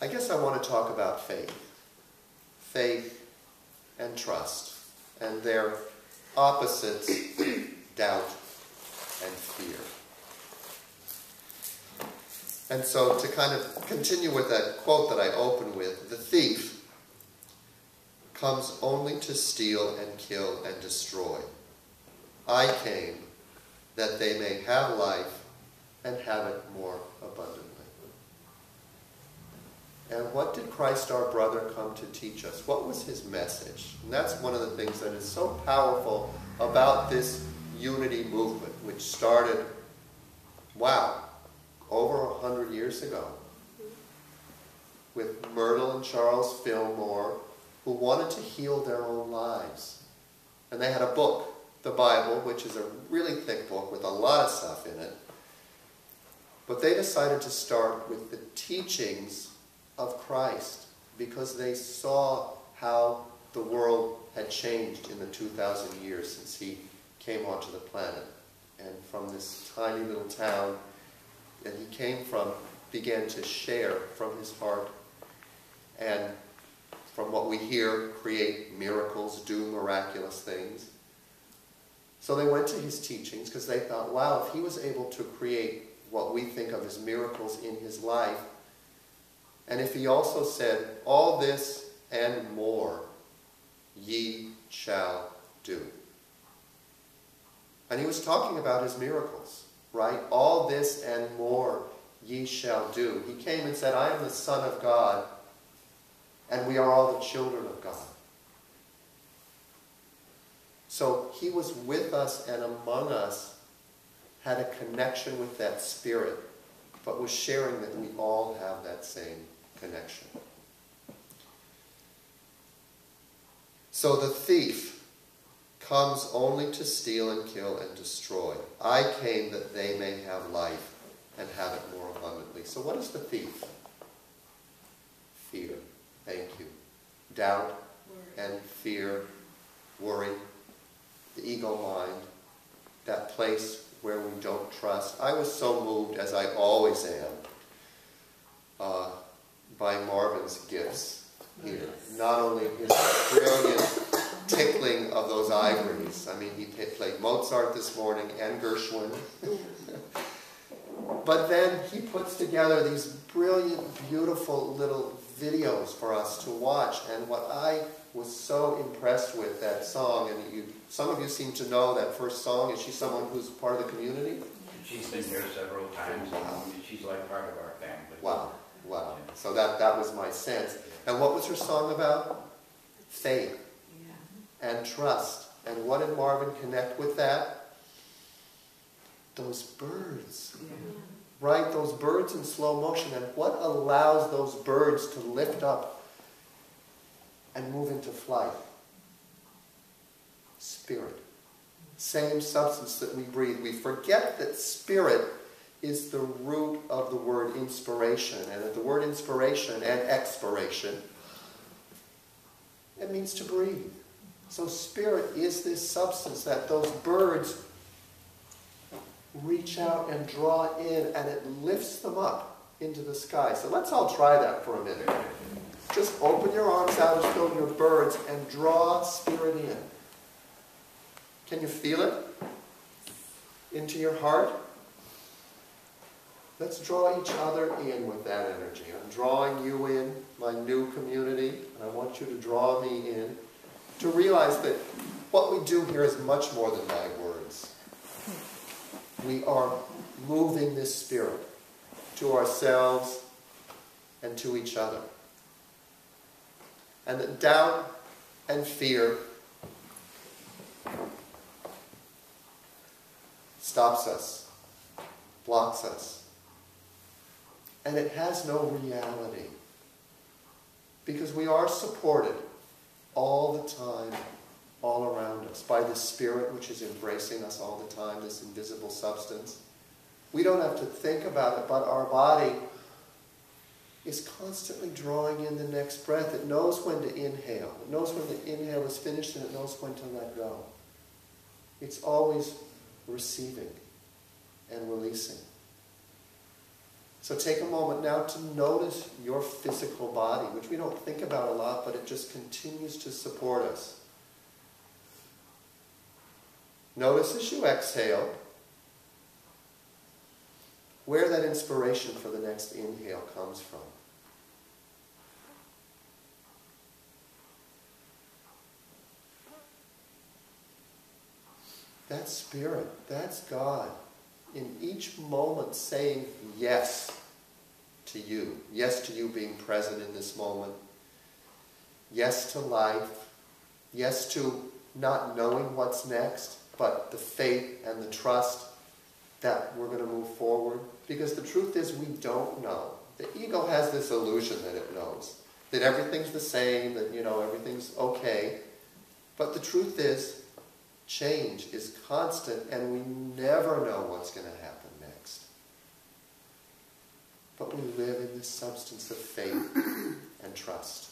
I guess I want to talk about faith. Faith and trust. And their opposites, doubt and fear. And so to kind of continue with that quote that I opened with, the thief comes only to steal and kill and destroy. I came that they may have life and have it more abundantly. And what did Christ our brother come to teach us? What was his message? And that's one of the things that is so powerful about this unity movement, which started, wow, over 100 years ago, with Myrtle and Charles Fillmore, who wanted to heal their own lives. And they had a book, the Bible, which is a really thick book with a lot of stuff in it. But they decided to start with the teachings of Christ because they saw how the world had changed in the 2,000 years since he came onto the planet. And from this tiny little town that he came from, began to share from his heart, and from what we hear, create miracles, do miraculous things. So they went to his teachings because they thought, wow, if he was able to create what we think of as miracles in his life, and if he also said, all this and more ye shall do. And he was talking about his miracles, right? All this and more ye shall do. He came and said, I am the Son of God, and we are all the children of God. So he was with us and among us, had a connection with that Spirit, but was sharing that we all have that same connection. So the thief comes only to steal and kill and destroy. I came that they may have life and have it more abundantly. So what is the thief? Fear. Thank you. Doubt and fear, worry, the ego mind, that place where we don't trust. I was so moved, as I always am, by Marvin's gifts here. Not only his brilliant tickling of those ivories. I mean, he played Mozart this morning and Gershwin. But then he puts together these brilliant, beautiful little videos for us to watch. And what I was so impressed with that song, and some of you seem to know that first song. Is she someone who's part of the community? She's been here several times. Wow. She's like part of our family. Wow. Wow. So that was my sense. And what was her song about? Faith and trust. And what did Marvin connect with that? Those birds. Right? Those birds in slow motion. And what allows those birds to lift up and move into flight? Spirit. Same substance that we breathe. We forget that spirit is the root of the word inspiration. And the word inspiration and expiration, it means to breathe. So spirit is this substance that those birds reach out and draw in, and it lifts them up into the sky. So let's all try that for a minute. Just open your arms out as though you're birds and draw spirit in. Can you feel it? Into your heart? Let's draw each other in with that energy. I'm drawing you in, my new community, and I want you to draw me in, to realize that what we do here is much more than my words. We are moving this spirit to ourselves and to each other. And that doubt and fear stops us, blocks us. And it has no reality. Because we are supported all the time, all around us, by this spirit which is embracing us all the time, this invisible substance. We don't have to think about it, but our body is constantly drawing in the next breath. It knows when to inhale. It knows when the inhale is finished, and it knows when to let go. It's always receiving and releasing. So take a moment now to notice your physical body, which we don't think about a lot, but it just continues to support us. Notice as you exhale where that inspiration for the next inhale comes from. That's Spirit, that's God, in each moment saying yes to you. Yes to you being present in this moment. Yes to life. Yes to not knowing what's next, but the faith and the trust that we're going to move forward. Because the truth is we don't know. The ego has this illusion that it knows. That everything's the same, that everything's okay. But the truth is, change is constant and we never know what's going to happen next. But we live in this substance of faith and trust.